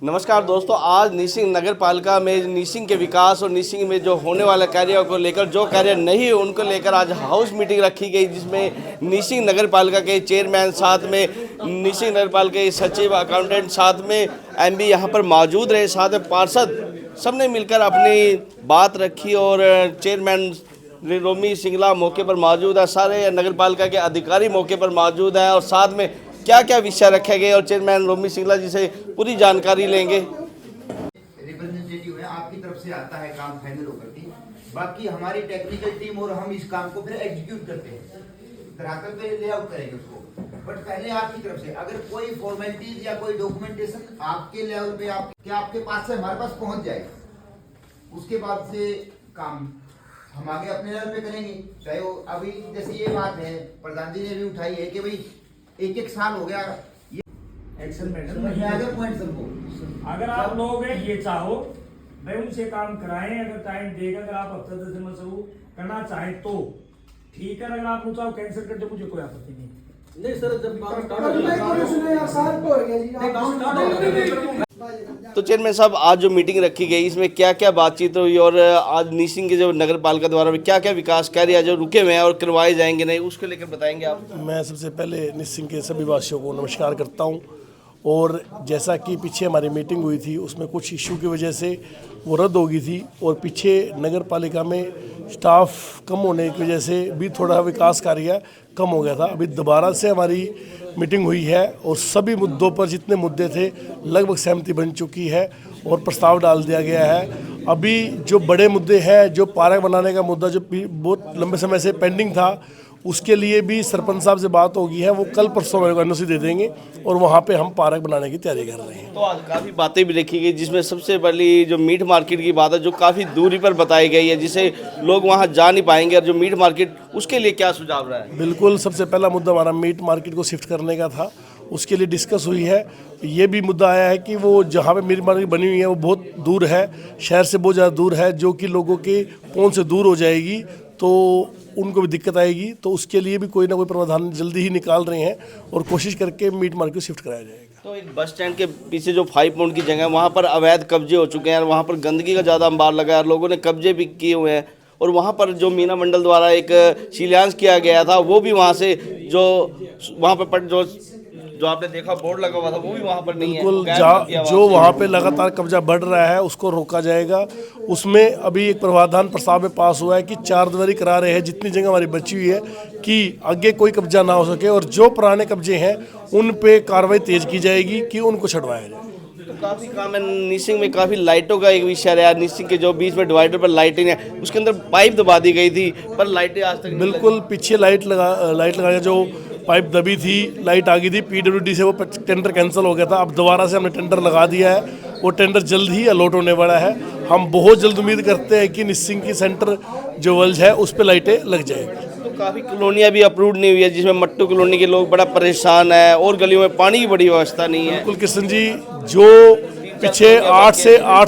नमस्कार दोस्तों, आज निसिंग नगर पालिका में निसिंग के विकास और निसिंग में जो होने वाले कार्यों को लेकर, जो कार्य नहीं है उनको लेकर आज हाउस मीटिंग रखी गई, जिसमें निसिंग नगर पालिका के चेयरमैन, साथ में निसिंग नगर पालिका के सचिव, अकाउंटेंट, साथ में एमपी यहाँ पर मौजूद रहे, साथ में पार्षद, सबने मिलकर अपनी बात रखी और चेयरमैन रोमी सिंगला मौके पर मौजूद है, सारे नगर पालिका के अधिकारी मौके पर मौजूद हैं और साथ में क्या क्या विषय रखे गए और चेयरमैन रोमी सिंगला जी से पूरी जानकारी लेंगे। रिप्रेजेंटेटिव है आपकी तरफ से आता है काम फाइनल होकर के, बाकी हमारी टेक्निकल टीम और हम इस काम को फिर एग्जीक्यूट करते हैं, धरातल पे लेआउट करेंगे उसको। बट पहले आपकी तरफ से अगर कोई फॉर्मेलिटीज या कोई डॉक्यूमेंटेशन आपके लेवल पे आपके पास से हमारे पास पहुंच जाएगा, उसके बाद से काम हम आगे अपने लेवल पे करेंगे। चाहे वो अभी जैसे ये बात है प्रधान जी ने भी उठाई है कि भाई एक साल हो गया ये एक्शन अगर आप लोग ये चाहो भाई उनसे काम कराएं, अगर टाइम देगा, अगर आप हफ्ते 10 दिन में शुरू करना चाहें तो ठीक है, अगर आप चाहो कैंसिल कर दो, मुझे कोई आपत्ति नहीं सर। जब तो चेयरमैन साहब, आज जो मीटिंग रखी गई इसमें क्या क्या बातचीत हुई और आज निसिंग के जो नगर पालिका द्वारा क्या क्या विकास कार्य जो रुके हुए हैं और करवाए जाएंगे नहीं, उसको लेकर बताएंगे आप। मैं सबसे पहले निसिंग के सभी वासियों को नमस्कार करता हूं। और जैसा कि पीछे हमारी मीटिंग हुई थी उसमें कुछ इशू की वजह से वो रद्द हो गई थी और पीछे नगर पालिका में स्टाफ कम होने की वजह से भी थोड़ा विकास कार्य कम हो गया था। अभी दोबारा से हमारी मीटिंग हुई है और सभी मुद्दों पर जितने मुद्दे थे लगभग सहमति बन चुकी है और प्रस्ताव डाल दिया गया है। अभी जो बड़े मुद्दे हैं, जो पार्क बनाने का मुद्दा जो बहुत लंबे समय से पेंडिंग था, उसके लिए भी सरपंच साहब से बात होगी है, वो कल परसों मेरे को एनओसी दे देंगे और वहाँ पे हम पार्क बनाने की तैयारी कर रहे हैं। तो आज काफ़ी बातें भी रखी गई, जिसमें सबसे पहली जो मीट मार्केट की बात है जो काफ़ी दूरी पर बताई गई है, जिसे लोग वहाँ जा नहीं पाएंगे, और जो मीट मार्केट उसके लिए क्या सुझाव रहा है। बिल्कुल, सबसे पहला मुद्दा हमारा मीट मार्केट को शिफ्ट करने का था, उसके लिए डिस्कस हुई है। ये भी मुद्दा आया है कि वो जहाँ पे मीट मार्केट बनी हुई है वो बहुत दूर है, शहर से बहुत ज़्यादा दूर है, जो कि लोगों के पहुँच से दूर हो जाएगी तो उनको भी दिक्कत आएगी। तो उसके लिए भी कोई ना कोई प्रावधान जल्दी ही निकाल रहे हैं और कोशिश करके मीट मार्केट को शिफ्ट कराया जाएगा। तो एक बस स्टैंड के पीछे जो 5 पॉइंट की जगह है वहाँ पर अवैध कब्जे हो चुके हैं और वहाँ पर गंदगी का ज़्यादा अंबार लगा है, लोगों ने कब्जे भी किए हुए हैं, और वहाँ पर जो मीना मंडल द्वारा एक शिलान्यास किया गया था वो भी वहाँ से जो वहाँ पर जो आपने देखा बोर्ड लगा हुआ था वो भी वहाँ पर नहीं है। बिल्कुल, जो वहाँ पे लगातार कब्जा बढ़ रहा है उसको रोका जाएगा। उसमें अभी एक प्रावधान प्रस्ताव में पास हुआ है कि 4 दीवारी करा रहे हैं जितनी जगह हमारी बची हुई है कि आगे कोई कब्जा ना हो सके, और जो पुराने कब्जे हैं उन पे कार्रवाई तेज की जाएगी कि उनको छुड़वाया जाए। तो काफ़ी काम है निसिंग में, काफ़ी लाइटों का एक विषय रहा। निसिंग के जो बीच में डिवाइडर पर लाइटिंग है उसके अंदर पाइप दबा दी गई थी, पर लाइटें आज तक बिल्कुल पीछे लाइट लगाया, जो पाइप दबी थी, लाइट आ गई थी, पीडब्ल्यूडी से वो टेंडर कैंसिल हो गया था। अब दोबारा से हमने टेंडर लगा दिया है, वो टेंडर जल्द ही अलॉट होने वाला है। हम बहुत जल्द उम्मीद करते हैं कि निसिंग की सेंटर जो वल्ज है उस पर लाइटें लग जाएगी। तो काफ़ी कॉलोनियाँ भी अप्रूव नहीं हुई है, जिसमें मट्टू कॉलोनी के लोग बड़ा परेशान है और गलियों में पानी की बड़ी व्यवस्था नहीं है। बिल्कुल कृष्ण जी, जो पीछे 8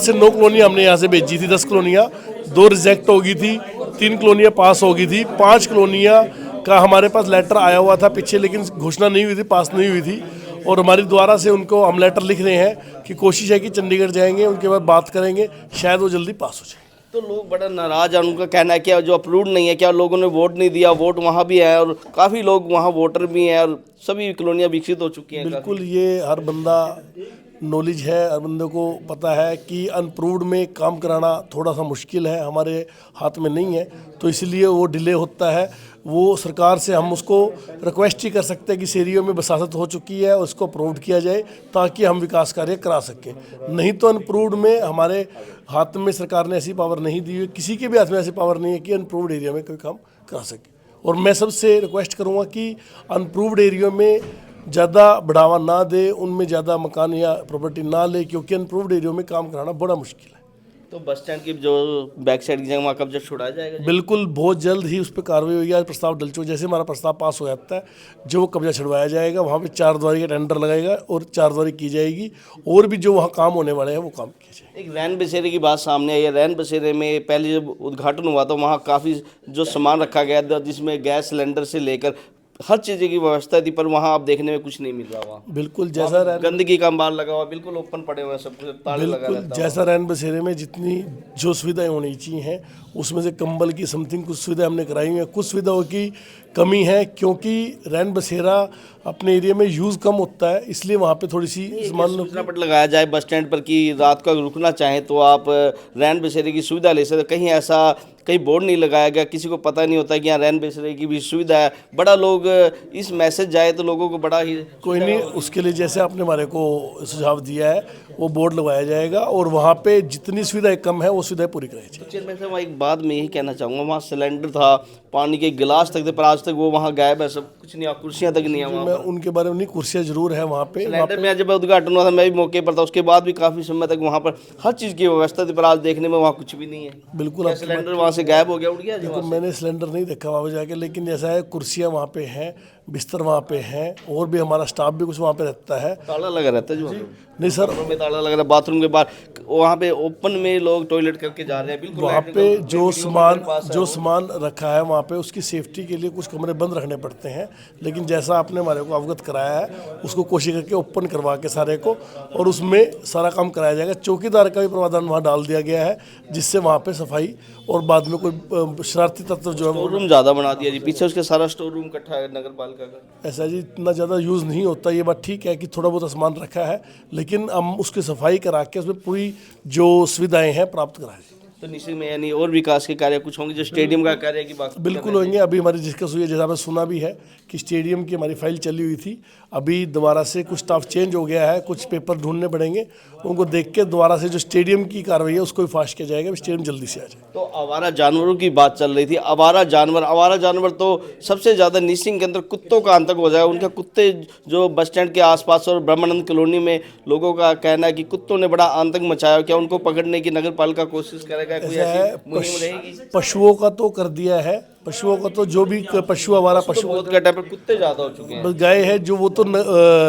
से 9 कॉलोनियाँ हमने यहाँ से भेजी थी, 10 कॉलोनियाँ, 2 रिजेक्ट हो गई थी, 3 कॉलोनियाँ पास हो गई थी, 5 कॉलोनियाँ का हमारे पास लेटर आया हुआ था पीछे, लेकिन घोषणा नहीं हुई थी, पास नहीं हुई थी, और हमारी द्वारा से उनको हम लेटर लिख रहे हैं कि कोशिश है कि चंडीगढ़ जाएंगे, उनके बाद बात करेंगे, शायद वो जल्दी पास हो जाए। तो लोग बड़ा नाराज है, उनका कहना है कि जो अप्रूव नहीं है, क्या लोगों ने वोट नहीं दिया, वोट वहाँ भी है और काफ़ी लोग वहाँ वोटर भी हैं और सभी कॉलोनियाँ विकसित हो चुकी हैं। बिल्कुल, ये हर बंदा नॉलेज है, हर बंदे को पता है कि अनप्रूव्ड में काम कराना थोड़ा सा मुश्किल है, हमारे हाथ में नहीं है, तो इसलिए वो डिले होता है। वो सरकार से हम उसको रिक्वेस्ट ही कर सकते हैं कि एरियो में बसात हो चुकी है, उसको अप्रूव्ड किया जाए ताकि हम विकास कार्य करा सकें। नहीं तो अनप्रूव्ड में हमारे हाथ में सरकार ने ऐसी पावर नहीं दी है, किसी के भी हाथ में ऐसी पावर नहीं है कि अनप्रूव्ड एरिया में कोई काम करा सके। और मैं सबसे रिक्वेस्ट करूँगा कि अनप्रूव्ड एरिया में ज़्यादा बढ़ावा ना दे, उनमें ज़्यादा मकान या प्रॉपर्टी ना ले, क्योंकि अनप्रूव्ड एरिया में काम कराना बड़ा मुश्किल है। तो बस स्टैंड की जो बैक साइड की जगह वहाँ कब्जा छुड़ाया जाएगा। बिल्कुल, बहुत जल्द ही उस पर कार्रवाई होगी। आज प्रस्ताव डल चुका, जैसे हमारा प्रस्ताव पास हो जाता है जो कब्जा छुड़वाया जाएगा, वहाँ पे 4 दीवारी का टेंडर लगाएगा और 4 दीवारी की जाएगी, और भी जो वहाँ काम होने वाले हैं वो काम किए जाए। एक रैन बसेरे की बात सामने आई है। रैन बसेरे में पहले जब उद्घाटन हुआ तो वहाँ काफ़ी जो सामान रखा गया था, जिसमें गैस सिलेंडर से लेकर हर चीज़ की व्यवस्था थी, पर वहाँ आप देखने में कुछ नहीं मिल रहा। वहाँ बिल्कुल जैसा गंदगी का अंबार लगा हुआ, बिल्कुल ओपन पड़े हुए हैं, सब कुछ ताले लगा बिल्कुल रहता है। जैसा रैन बसेरे में जितनी जो सुविधाएं होनी चाहिए हैं उसमें से कंबल की समथिंग कुछ सुविधाएं हमने कराई हुई हैं, कुछ सुविधाओं की कमी है क्योंकि रैन बसेरा अपने एरिया में यूज़ कम होता है, इसलिए वहाँ पे थोड़ी सी सामान सूचना पट लगाया जाए बस स्टैंड पर कि रात को अगर रुकना चाहें तो आप रैन बसेरे की सुविधा ले सकते। कहीं ऐसा कहीं बोर्ड नहीं लगाया गया, किसी को पता नहीं होता कि यहाँ रैन बसेरे की भी सुविधा है। बड़ा लोग इस मैसेज जाए तो लोगों को बड़ा ही कोई नहीं, उसके लिए जैसे आपने हमारे को सुझाव दिया है वो बोर्ड लगवाया जाएगा और वहाँ पे जितनी सुविधाएं कम है वो सुविधाएं पूरी कराई जाएगी। चेयरमैन साहब, एक बात मैं यही कहना चाहूँगा, वहाँ सिलेंडर था, पानी के गिलास तक थे, पर आज तक वो वहाँ गायब है, सब कुछ नहीं, कुर्सियाँ तक नहीं है वहाँ। मैं उनके बारे में नहीं, कुर्सियाँ जरूर है वहाँ पे। सिलेंडर में जब उद्घाटन हुआ था मैं भी मौके पर था, उसके बाद भी काफ़ी समय तक वहाँ पर हर चीज़ की व्यवस्था थी, पर आज देखने में वहाँ कुछ भी नहीं है। बिल्कुल क्या सिलेंडर वहाँ से गायब हो गया, उड़ गया? देखो मैंने सिलेंडर नहीं देखा वहाँ पे जाके, लेकिन ऐसा है कुर्सियाँ वहाँ पे हैं, बिस्तर वहाँ पे हैं और भी हमारा स्टाफ भी कुछ वहाँ पे रहता है। ताला लगा रहता है जो नहीं सर, में ताला लगा रहा है, बाथरूम के बाहर वहाँ पे ओपन में लोग टॉयलेट करके जा रहे हैं, बिल्कुल वहाँ पे जो सामान रखा है वहाँ पे उसकी सेफ्टी के लिए कुछ कमरे बंद रखने पड़ते हैं, लेकिन जैसा आपने हमारे को अवगत कराया है उसको कोशिश करके ओपन करवा के सारे को और उसमें सारा काम कराया जाएगा। चौकीदार का भी प्रावधान वहाँ डाल दिया गया है जिससे वहाँ पे सफाई और बाद में कोई शरारती तत्व जो है स्टोर रूम ज़्यादा बना दिया जी, पीछे उसके सारा स्टोर रूम इकट्ठा है नगर पालिका का। ऐसा जी इतना ज़्यादा यूज़ नहीं होता। ये बात ठीक है कि थोड़ा बहुत सामान रखा है, लेकिन हम उसकी सफाई करा के उसमें पूरी जो सुविधाएं हैं प्राप्त कराएं। तो निश्चित में यानी और विकास के कार्य कुछ होंगे, जो स्टेडियम का कार्य की बात बिल्कुल होंगे। अभी हमारी डिस्कस हुई है, जैसा हमें सुना भी है कि स्टेडियम की हमारी फाइल चली हुई थी, अभी दोबारा से कुछ स्टाफ चेंज हो गया है, कुछ पेपर ढूंढने पड़ेंगे, उनको देख के दोबारा से जो स्टेडियम की कार्रवाई है उसको भी फास्ट किया जाएगा, स्टेडियम जल्दी से आ जाए। तो आवारा जानवरों की बात चल रही थी, आवारा जानवर तो सबसे ज़्यादा निसिंग के अंदर कुत्तों का आतंक हो जाएगा। उनके कुत्ते जो बस स्टैंड के आसपास और ब्रह्मानंद कॉलोनी में लोगों का कहना है कि कुत्तों ने बड़ा आतंक मचाया, क्या उनको पकड़ने की नगर पालिका कोशिश करेगा, कोई ऐसी मुहिम रहेगी? पशुओं का तो कर दिया है, पशुओं का तो जो भी पशु आवारा पशु बहुत का टाइम पर कुत्ते ज़्यादा हो चुके हैं। बस गाय है जो वो तो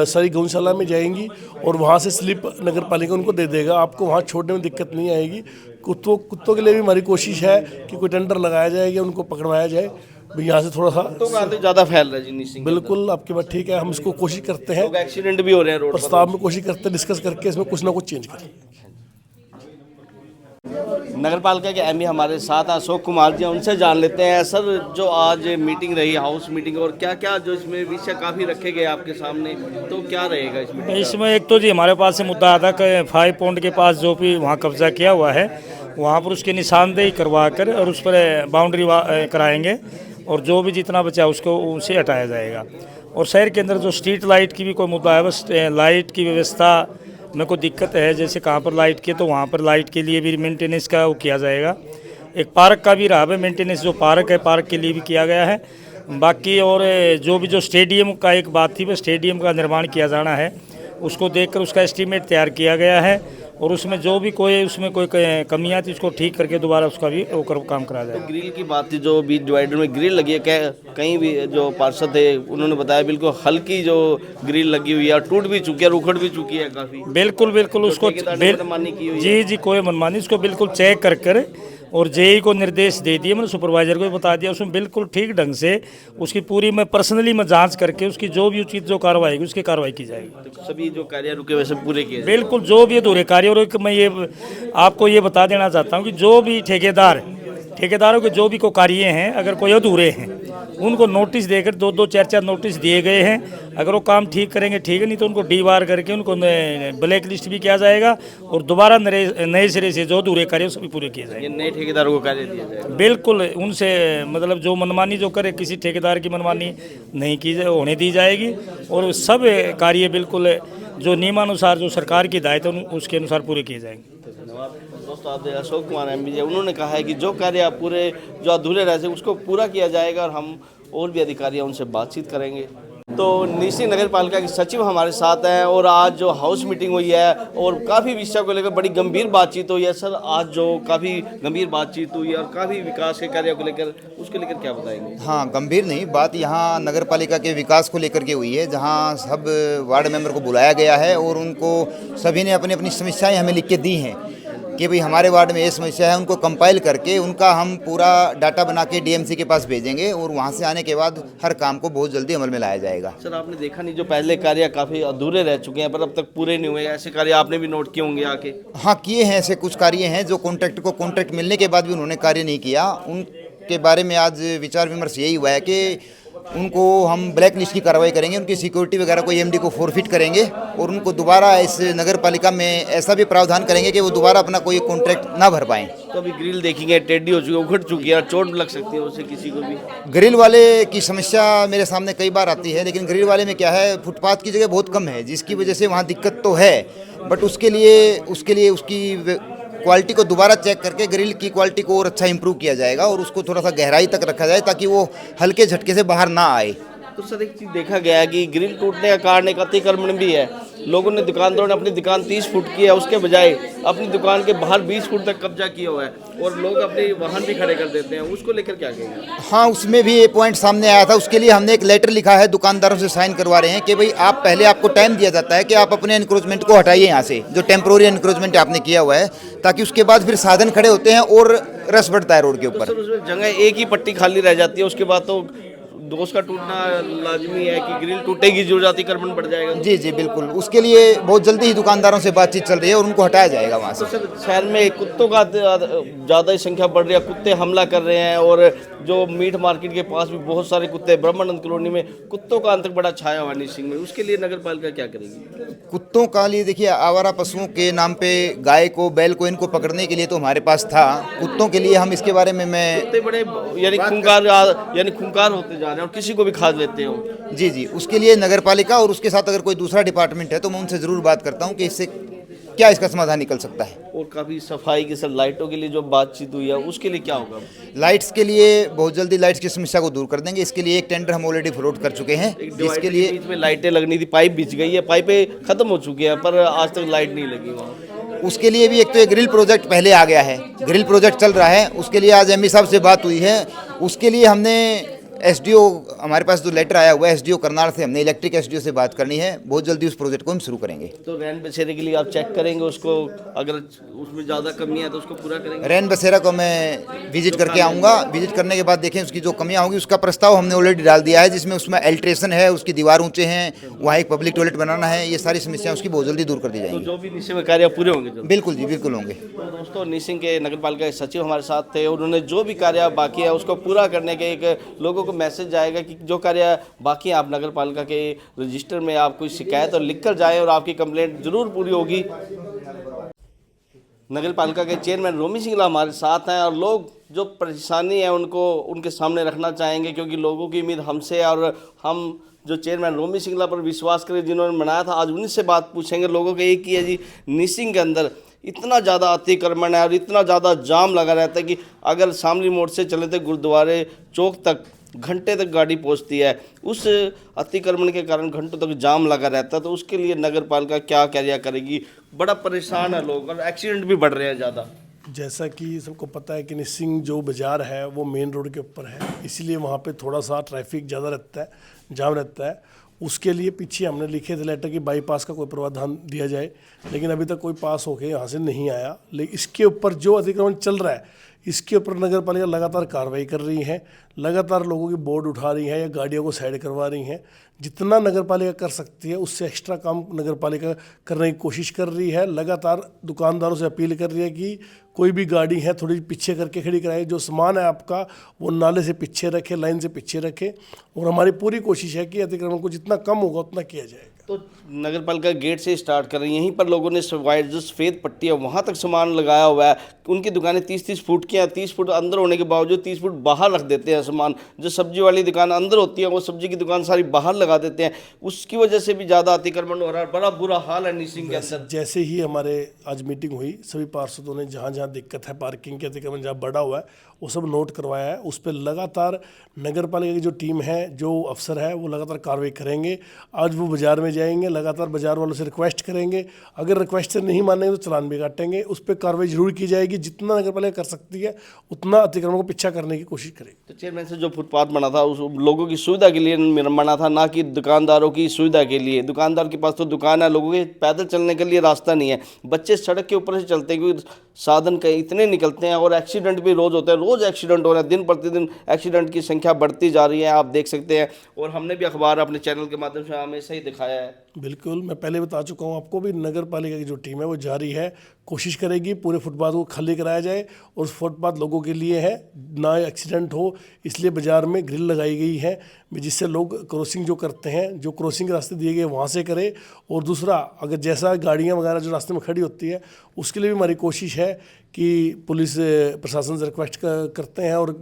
सारी गौशाला में जाएंगी और वहाँ से स्लिप नगर पालिका उनको दे देगा, आपको वहाँ छोड़ने में दिक्कत नहीं आएगी। कुत्तों के लिए भी हमारी कोशिश है कि कोई टेंडर लगाया जाए या उनको पकड़वाया जाए। यहाँ से थोड़ा सा ज़्यादा फैल रहा है जी निसिंग। बिल्कुल आपकी बात ठीक है, हम इसको कोशिश करते हैं, एक्सीडेंट भी हो रहे हैं रोड प्रस्ताव में कोशिश करते हैं डिस्कस करके इसमें कुछ ना कुछ चेंज करें। नगर पालिका के एमई हमारे साथ अशोक कुमार जी, उनसे जान लेते हैं सर, जो आज मीटिंग रही हाउस मीटिंग, और क्या क्या जो इसमें विषय काफ़ी रखे गए आपके सामने, तो क्या रहेगा इसमें? इसमें एक तो जी हमारे पास से मुद्दा आता है 5 पॉइंट के पास जो भी वहाँ कब्जा किया हुआ है वहाँ पर उसकी निशानदेही करवा कर और उस पर बाउंड्री कराएंगे और जो भी जितना बचा उसको उसे हटाया जाएगा। और शहर के अंदर जो स्ट्रीट लाइट की भी कोई मुद्दा है, बस लाइट की व्यवस्था में कोई दिक्कत है, जैसे कहाँ पर लाइट की तो वहाँ पर लाइट के लिए भी मेंटेनेंस का वो किया जाएगा। एक पार्क का भी रहा है मेंटेनेंस, जो पार्क है पार्क के लिए भी किया गया है। बाकी और जो स्टेडियम का एक बात थी, वह स्टेडियम का निर्माण किया जाना है, उसको देखकर उसका एस्टीमेट तैयार किया गया है और उसमें जो भी कोई कमियां थी उसको ठीक करके दोबारा उसका भी काम करा जाए। तो ग्रिल की बात थी, जो बीच डिवाइडर में ग्रिल लगी है, कहीं भी जो पार्षद थे उन्होंने बताया बिल्कुल हल्की जो ग्रिल लगी हुई है, टूट भी चुकी है, उखड़ भी चुकी है काफ़ी। बिल्कुल उसको मनमानी की हुई है। जी कोई मनमानी, उसको बिल्कुल चेक कर और जेई को निर्देश दे दिए, मैंने सुपरवाइजर को भी बता दिया, उसमें बिल्कुल ठीक ढंग से उसकी पूरी मैं पर्सनली जांच करके उसकी जो भी उचित जो कार्रवाई होगी उसकी कार्रवाई की जाएगी। तो सभी जो कार्य रुके वैसे पूरे किए बिल्कुल जो भी अधूरे कार्य, और मैं ये आपको ये बता देना चाहता हूँ कि जो भी ठेकेदारों के जो भी को कार्य हैं, अगर कोई अधूरे हैं उनको नोटिस देकर 2-2, 4-4 नोटिस दिए गए हैं। अगर वो काम ठीक करेंगे ठीक है, नहीं तो उनको डीबार करके उनको ब्लैक लिस्ट भी किया जाएगा और दोबारा नए सिरे से जो अधूरे कार्य सभी पूरे किए जाएंगे। नए ठेकेदारों को कार्य दिया जाएगा। बिल्कुल उनसे मतलब जो मनमानी जो करे, किसी ठेकेदार की मनमानी नहीं होने दी जाएगी और सब कार्य बिल्कुल जो नियमानुसार जो सरकार की हिदायत है उसके अनुसार पूरे किए जाएंगे। दोस्तों आप अशोक कुमार एमपी जी, उन्होंने कहा है कि जो कार्य पूरे जो अधूरे रह उसको पूरा किया जाएगा और हम और भी अधिकारी उनसे बातचीत करेंगे। तो निसिंग नगर पालिका के सचिव हमारे साथ हैं और आज जो हाउस मीटिंग हुई है और काफ़ी विषय को लेकर बड़ी गंभीर बातचीत हुई है। सर आज जो काफ़ी गंभीर बातचीत हुई है और काफ़ी विकास के कार्यों को लेकर, उसको लेकर क्या बताएंगे? हाँ, गंभीर नहीं बात यहाँ नगर पालिका के विकास को लेकर के हुई है, जहाँ सब वार्ड मेंबर को बुलाया गया है और उनको सभी ने अपनी अपनी समस्याएं हमें लिख के दी हैं कि भाई हमारे वार्ड में ये समस्या है, उनको कंपाइल करके उनका हम पूरा डाटा बना के डीएमसी के पास भेजेंगे और वहाँ से आने के बाद हर काम को बहुत जल्दी अमल में लाया जाएगा। सर आपने देखा नहीं, जो पहले कार्य काफ़ी अधूरे रह चुके हैं पर अब तक पूरे नहीं हुए, ऐसे कार्य आपने भी नोट किए होंगे आके। हाँ, किए हैं, ऐसे कुछ कार्य हैं जो कॉन्ट्रैक्ट को कॉन्ट्रैक्ट मिलने के बाद भी उन्होंने कार्य नहीं किया। उनके बारे में आज विचार विमर्श यही हुआ है कि उनको हम ब्लैक लिस्ट की कार्रवाई करेंगे, उनकी सिक्योरिटी वगैरह को एमडी को फोरफिट करेंगे और उनको दोबारा इस नगर पालिका में ऐसा भी प्रावधान करेंगे कि वो दोबारा अपना कोई कॉन्ट्रैक्ट ना भर पाएँ। तो अभी ग्रिल देखेंगे टेढ़ी हो चुकी है, उखड़ चुकी है, चोट लग सकती है उससे किसी को भी। ग्रिल वाले की समस्या मेरे सामने कई बार आती है, लेकिन ग्रिल वाले में क्या है, फुटपाथ की जगह बहुत कम है, जिसकी वजह से वहाँ दिक्कत तो है, बट उसके लिए उसकी क्वालिटी को दोबारा चेक करके ग्रिल की क्वालिटी को और अच्छा इंप्रूव किया जाएगा और उसको थोड़ा सा गहराई तक रखा जाए ताकि वो हल्के झटके से बाहर ना आए। तो सर एक चीज़ देखा गया है कि ग्रिल टूटने का कारण एक अतिक्रमण भी है। लोगों ने, दुकानदारों ने अपनी दुकान 30 फुट की है, उसके बजाय अपनी दुकान के बाहर 20 फुट तक कब्जा किया हुआ है और लोग अपने वाहन भी खड़े कर देते हैं, उसको लेकर क्या कहेंगे? हाँ, उसमें भी ये पॉइंट सामने आया था, उसके लिए हमने एक लेटर लिखा है, दुकानदारों से साइन करवा रहे हैं कि भाई आप पहले, आपको टाइम दिया जाता है कि आप अपने एनक्रोचमेंट को हटाइए यहाँ से, जो टेम्प्रोरी एनक्रोचमेंट आपने किया हुआ है, ताकि उसके बाद फिर साधन खड़े होते हैं और रस बढ़ता है रोड के ऊपर। सर उसमें जगह एक ही पट्टी खाली रह जाती है, उसके बाद तो दोष का टूटना लाजमी है कि ग्रिल टूटेगी, जो अतिक्रमण बढ़ जाएगा। जी जी बिल्कुल, उसके लिए बहुत जल्दी ही दुकानदारों से बातचीत चल रही है और उनको हटाया जाएगा वहाँ से। तो सर शहर में कुत्तों का ज़्यादा ही संख्या बढ़ रही है, कुत्ते हमला कर रहे हैं और जो मीट मार्केट के पास भी बहुत सारे कुत्ते, ब्रह्मानंद कॉलोनी में कुत्तों का आतंक बड़ा छाया हुआ निशिंग में, उसके लिए नगर पालिका क्या करेगी? कुत्तों का लिए देखिए, आवारा पशुओं के नाम पे गाय को, बैल को, इनको पकड़ने के लिए तो हमारे पास था। कुत्तों के लिए हम इसके बारे में कुत्ते बड़े यानी खूंखार होते जा रहे हैं और किसी को भी खा लेते हैं। जी, उसके लिए नगर पालिका और उसके साथ अगर कोई दूसरा डिपार्टमेंट है तो मैं उनसे ज़रूर बात करता हूँ कि इससे क्या इसका समाधान निकल सकता है। और काफ़ी सफाई की, सर लाइटों के लिए जो बातचीत हुई है उसके लिए क्या होगा? लाइट्स के लिए बहुत जल्दी लाइट्स की समस्या को दूर कर देंगे। इसके लिए एक टेंडर हम ऑलरेडी फ्लोट कर चुके हैं, जिसके लिए बीच में लाइटें लगनी थी, पाइप बिछ गई है, पाइपें खत्म हो चुकी है पर आज तक लाइट नहीं लगी वहाँ। उसके लिए भी एक तो एक ग्रिल प्रोजेक्ट पहले आ गया है, ग्रिल प्रोजेक्ट चल रहा है, उसके लिए आज एमई साहब से बात हुई है। उसके लिए हमने एसडीओ, हमारे पास जो लेटर आया हुआ है एसडीओ करनाल से, हमने इलेक्ट्रिक एसडीओ से बात करनी है, बहुत जल्दी उस प्रोजेक्ट को हम शुरू करेंगे। तो रैन बसेरे के लिए आप चेक करेंगे उसको, अगर उसमें ज़्यादा कमी है तो उसको पूरा करेंगे। रैन बसेरा को मैं विजिट करके आऊँगा, विजिट करने के बाद देखें उसकी जो कमियाँ होंगी, उसका प्रस्ताव हमने ऑलरेडी डाल दिया है, जिसमें उसमें अल्ट्रेशन है, उसकी दीवार ऊँचे हैं, वहाँ एक पब्लिक टॉयलेट बनाना है, ये सारी समस्याएं उसकी बहुत जल्दी दूर कर दी तो जाएंगी। जो भी निश्चित में कार्य पूरे होंगे जो? बिल्कुल जी, बिल्कुल होंगे। तो दोस्तों, निशिंग के नगर पालिका के सचिव हमारे साथ थे, उन्होंने जो भी कार्य बाकी है उसको पूरा करने के एक लोगों को मैसेज जाएगा कि जो कार्य बाकी है आप नगर पालिका के रजिस्टर में आप कोई शिकायत और लिख कर जाएं और आपकी कंप्लेंट जरूर पूरी होगी। नगर पालिका के चेयरमैन रोमी सिंगला हमारे साथ हैं और लोग जो परेशानी है उनको उनके सामने रखना चाहेंगे, क्योंकि लोगों की उम्मीद हमसे है और हम जो चेयरमैन रोमी सिंगला पर विश्वास करें, जिन्होंने बनाया था, आज उन्हीं से बात पूछेंगे। लोगों का एक ही है जी, निशिंग के अंदर इतना ज़्यादा अतिक्रमण है और इतना ज़्यादा जाम लगा रहता है कि अगर शामली मोड़ से चले तो गुरुद्वारे चौक तक घंटे तक गाड़ी पहुंचती है। उस अतिक्रमण के कारण घंटों तक जाम लगा रहता है। तो उसके लिए नगर पालिका क्या कार्य करेगी? बड़ा परेशान है लोग और एक्सीडेंट भी बढ़ रहे हैं ज़्यादा। जैसा कि सबको पता है कि निशिंग जो बाज़ार है वो मेन रोड के ऊपर है, इसलिए वहाँ पे थोड़ा सा ट्रैफिक ज़्यादा रहता है, जाम रहता है। उसके लिए पीछे हमने लिखे थे लेटर कि बाईपास का कोई प्रावधान दिया जाए, लेकिन अभी तक कोई पास होके यहाँ से नहीं आया। लेकिन इसके ऊपर जो अतिक्रमण चल रहा है, इसके ऊपर नगर पालिका लगातार कार्रवाई कर रही है, लगातार लोगों की बोर्ड उठा रही है या गाड़ियों को साइड करवा रही हैं। जितना नगर पालिका कर सकती है उससे एक्स्ट्रा काम नगर पालिका करने की कोशिश कर रही है। लगातार दुकानदारों से अपील कर रही है कि कोई भी गाड़ी है थोड़ी पीछे करके खड़ी कराए, जो सामान है आपका वो नाले से पीछे रखे, लाइन से पीछे रखे। और हमारी पूरी कोशिश है कि अतिक्रमण को जितना कम होगा उतना किया जाएगा। तो नगर पालिका गेट से स्टार्ट कर रही है, यहीं पर लोगों ने वाइट जो सफ़ेद पट्टी है वहाँ तक सामान लगाया हुआ है। उनकी दुकानें 30-30 फुट की हैं, 30 फुट अंदर होने के बावजूद 30 फुट बाहर रख देते हैं सामान। जो सब्जी वाली दुकान अंदर होती है वो सब्जी की दुकान सारी बाहर लगा देते हैं। उसकी वजह से भी ज़्यादा अतिक्रमण हो रहा है। बड़ा बुरा हाल है निशिंग के अंदर। जैसे ही हमारे आज मीटिंग हुई, सभी पार्षदों ने जहाँ जहाँ दिक्कत है, पार्किंग के अतिक्रमण जहाँ बढ़ा हुआ है वो सब नोट करवाया है। उस पर लगातार नगर पालिका की जो टीम है, जो अफसर है, वो लगातार कार्रवाई करेंगे। आज वो बाज़ार में जाए जाएंगे, लगातार बाजार वालों से रिक्वेस्ट करेंगे। अगर रिक्वेस्ट से नहीं मानेंगे तो चालान भी काटेंगे। उस पर कार्रवाई जरूर की जाएगी। जितना नगर पालिका कर सकती है उतना अतिक्रमण को पीछा करने की कोशिश करेगी। तो चेयरमैन से जो फुटपाथ बना था उस लोगों की सुविधा के लिए बना था, ना कि दुकानदारों की सुविधा के लिए। दुकानदार के पास तो दुकान है, लोगों के पैदल चलने के लिए रास्ता नहीं है। बच्चे सड़क के ऊपर से चलते हैं क्योंकि साधन कई इतने निकलते हैं और एक्सीडेंट भी रोज़ होते हैं। रोज़ एक्सीडेंट हो रहे हैं, दिन प्रतिदिन एक्सीडेंट की संख्या बढ़ती जा रही है, आप देख सकते हैं। और हमने भी अखबार अपने चैनल के माध्यम से हमेशा ही दिखाया है। बिल्कुल, मैं पहले बता चुका हूँ आपको भी, नगर पालिका की जो टीम है वो जारी है, कोशिश करेगी पूरे फुटपाथ को खाली कराया जाए। और फुटपाथ लोगों के लिए है, ना एक्सीडेंट हो, इसलिए बाज़ार में ग्रिल लगाई गई है जिससे लोग क्रॉसिंग जो करते हैं, जो क्रॉसिंग के रास्ते दिए गए वहाँ से करें। और दूसरा, अगर जैसा गाड़ियाँ वगैरह जो रास्ते में खड़ी होती है उसके लिए भी हमारी कोशिश है कि पुलिस प्रशासन से रिक्वेस्ट करते हैं और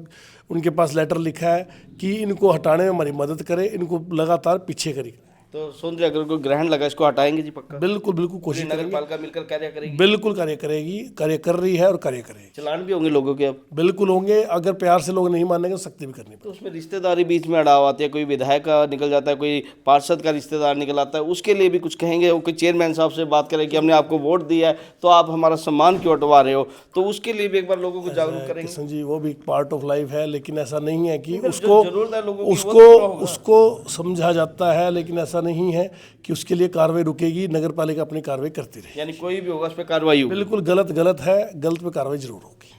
उनके पास लेटर लिखा है कि इनको हटाने में हमारी मदद करें, इनको लगातार पीछे करें। तो सुन रहे, अगर कोई ग्रहण लगा इसको हटाएंगे जी पक्का? बिल्कुल बिल्कुल कोशिश नगर करेंगे, पालिका मिलकर कार्य करेगी। बिल्कुल कार्य करेगी, कार्य कर रही है और कार्य करेगी। चलान भी होंगे लोगों के अब? बिल्कुल होंगे। अगर प्यार से लोग नहीं मानेंगे तो सख्ती भी करनी तो उसमें रिश्तेदारी बीच में अड़ाव आती है, कोई विधायक का निकल जाता है, कोई पार्षद का रिश्तेदार निकल आता है, उसके लिए भी कुछ कहेंगे? कोई चेयरमैन साहब से बात करें कि हमने आपको वोट दिया है तो आप हमारा सम्मान क्यों हटवा रहे हो, तो उसके लिए भी एक बार लोगों को जागरूक करेंगे? किशन जी, वो भी एक पार्ट ऑफ लाइफ है, लेकिन ऐसा नहीं है कि उसको जरूरत है लोगों की, उसको समझा जाता है, लेकिन ऐसा नहीं है कि उसके लिए कार्रवाई रुकेगी। नगर पालिका अपनी कार्रवाई करती रहे। यानी कोई भी होगा उस पर कार्रवाई होगी। बिल्कुल, गलत है, गलत पे कार्रवाई जरूर होगी।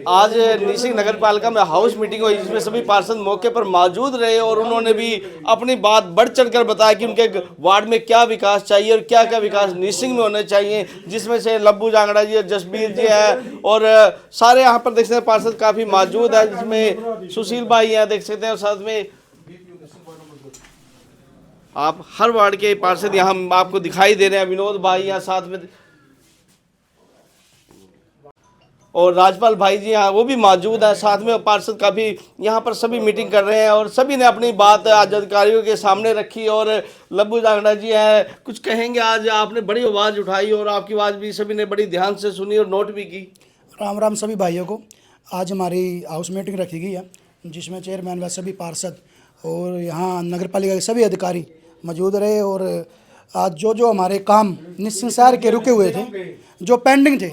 आज निशिंग नगर पालिका में हाउस मीटिंग हुई जिसमें सभी पार्षद मौके पर मौजूद रहे और उन्होंने भी अपनी बात बढ़ चढ़कर बताया कि उनके वार्ड में क्या विकास चाहिए और क्या क्या विकास निशिंग में होने चाहिए, जिसमें से लब्बू जांगड़ा जी, जसबीर जी है और सारे यहाँ पर देख सकते हैं पार्षद काफ़ी मौजूद है, जिसमें सुशील भाई यहाँ देख सकते हैं और साथ में आप हर वार्ड के पार्षद यहाँ आपको दिखाई दे रहे हैं। विनोद भाई यहाँ साथ में और राजपाल भाई जी यहाँ वो भी मौजूद है, साथ में पार्षद का भी यहाँ पर सभी मीटिंग कर रहे हैं और सभी ने अपनी बात आज अधिकारियों के सामने रखी। और लब्बू जांगड़ा जी है, कुछ कहेंगे? आज आपने बड़ी आवाज़ उठाई और आपकी आवाज़ भी सभी ने बड़ी ध्यान से सुनी और नोट भी की। राम राम सभी भाइयों को। आज हमारी हाउस मीटिंग रखी गई है जिसमें चेयरमैन व सभी पार्षद और यहाँ नगर पालिका के सभी अधिकारी मौजूद रहे। और आज जो हमारे काम निशिंग शहर के रुके हुए थे, जो पेंडिंग थे,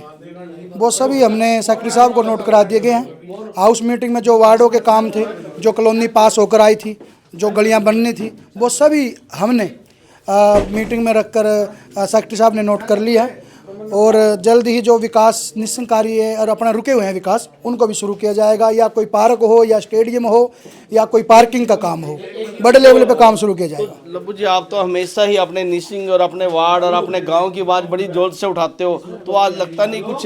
वो सभी हमने सेक्रेटरी साहब को नोट करा दिए गए हैं। हाउस मीटिंग में जो वार्डों के काम थे, जो कॉलोनी पास होकर आई थी, जो गलियां बननी थी, वो सभी हमने मीटिंग में रखकर सेक्रेटरी साहब ने नोट कर लिया है। और जल्द ही जो विकास निश्चित कार्य है और अपना रुके हुए हैं विकास, उनको भी शुरू किया जाएगा। या कोई पार्क हो या स्टेडियम हो या कोई पार्किंग का काम हो, बड़े लेवल पे काम शुरू किया जाएगा। तो लब्बू जी, आप तो हमेशा ही अपने निशिंग और अपने वार्ड और अपने गांव की आवाज़ बड़ी जोर से उठाते हो, तो आज लगता नहीं कुछ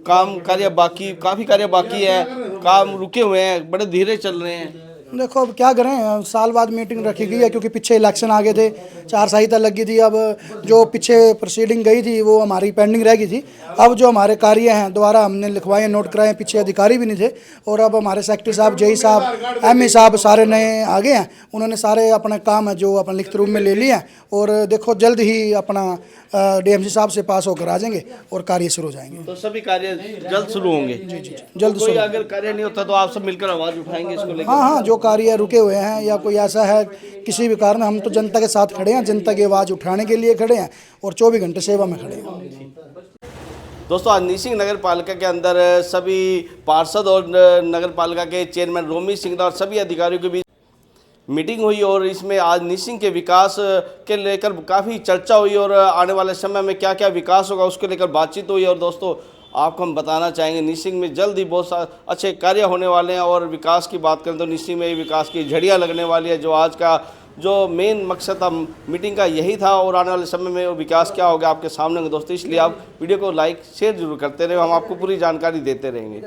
काम कार्य बाकी, काफ़ी कार्य बाकी है, काम रुके हुए हैं, बड़े धीरे चल रहे हैं? देखो अब क्या करें, साल बाद मीटिंग रखी गई है क्योंकि पीछे इलेक्शन आ गए थे, चार संहिता लगी थी। अब जो पीछे प्रोसीडिंग गई थी वो हमारी पेंडिंग रह गई थी। अब जो हमारे कार्य हैं दोबारा हमने लिखवाए, नोट कराए, पीछे अधिकारी भी नहीं थे। और अब हमारे सेक्रेटरी साहब, जेई साहब, एमई साहब सारे नए आ गए हैं। उन्होंने सारे अपने काम है जो अपने लिखित रूप में ले लिए हैं। और देखो जल्द ही अपना डीएमसी साहब से पास होकर आ जाएंगे और कार्य शुरू हो जाएंगे। तो सभी कार्य जल्द शुरू होंगे? जी जल्द कोई अगर कार्य नहीं होता तो आप सब मिलकर आवाज़ उठाएंगे इसको लेकर? हाँ, जो कार्य रुके हुए हैं या कोई ऐसा है किसी भी कारण, हम तो जनता के साथ खड़े हैं, जनता की आवाज़ उठाने के लिए खड़े हैं और 24 घंटे सेवा में खड़े हैं। दोस्तों, आज निशिंग नगर पालिका के अंदर सभी पार्षद और नगर पालिका के चेयरमैन रोमी सिंह और सभी अधिकारियों के बीच मीटिंग हुई और इसमें आज निशिंग के विकास के लेकर काफ़ी चर्चा हुई और आने वाले समय में क्या क्या विकास होगा उसको लेकर बातचीत हुई। और दोस्तों, आपको हम बताना चाहेंगे निशिंग में जल्द ही बहुत अच्छे कार्य होने वाले हैं। और विकास की बात करें तो निशिंग में विकास की झड़ियाँ लगने वाली है, जो आज का जो मेन मकसद था मीटिंग का यही था। और आने वाले समय में विकास क्या होगा आपके सामने होंगे दोस्तों, इसलिए आप वीडियो को लाइक शेयर जरूर करते रहे, हम आपको पूरी जानकारी देते रहेंगे।